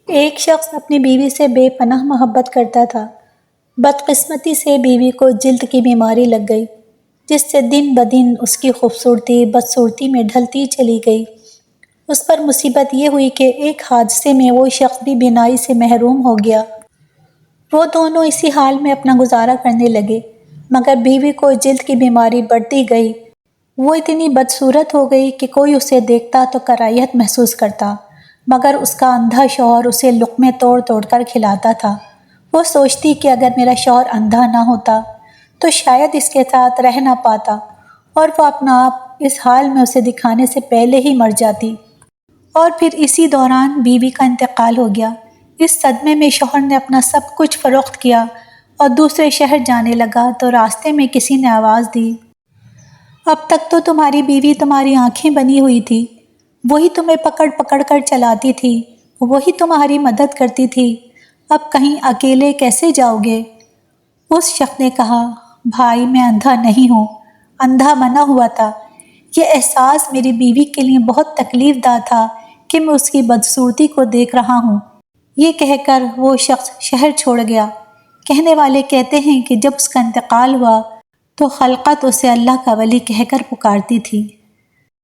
ایک شخص اپنی بیوی سے بے پناہ محبت کرتا تھا۔ بدقسمتی سے بیوی کو جلد کی بیماری لگ گئی، جس سے دن بدن اس کی خوبصورتی بدصورتی میں ڈھلتی چلی گئی۔ اس پر مصیبت یہ ہوئی کہ ایک حادثے میں وہ شخص بھی بینائی سے محروم ہو گیا۔ وہ دونوں اسی حال میں اپنا گزارا کرنے لگے، مگر بیوی کو جلد کی بیماری بڑھتی گئی۔ وہ اتنی بدصورت ہو گئی کہ کوئی اسے دیکھتا تو کراہیت محسوس کرتا، مگر اس کا اندھا شوہر اسے لقمے توڑ توڑ کر کھلاتا تھا۔ وہ سوچتی کہ اگر میرا شوہر اندھا نہ ہوتا تو شاید اس کے ساتھ رہ نہ پاتا، اور وہ اپنا آپ اس حال میں اسے دکھانے سے پہلے ہی مر جاتی۔ اور پھر اسی دوران بیوی کا انتقال ہو گیا۔ اس صدمے میں شوہر نے اپنا سب کچھ فروخت کیا اور دوسرے شہر جانے لگا تو راستے میں کسی نے آواز دی، اب تک تو تمہاری بیوی تمہاری آنکھیں بنی ہوئی تھی، وہی تمہیں پکڑ پکڑ کر چلاتی تھی، وہی تمہاری مدد کرتی تھی، اب کہیں اکیلے کیسے جاؤ گے؟ اس شخص نے کہا، بھائی میں اندھا نہیں ہوں، اندھا بنا ہوا تھا۔ یہ احساس میری بیوی کے لیے بہت تکلیف دہ تھا کہ میں اس کی بدصورتی کو دیکھ رہا ہوں۔ یہ کہہ کر وہ شخص شہر چھوڑ گیا۔ کہنے والے کہتے ہیں کہ جب اس کا انتقال ہوا تو خلقت اسے اللہ کا ولی کہہ کر پکارتی تھی۔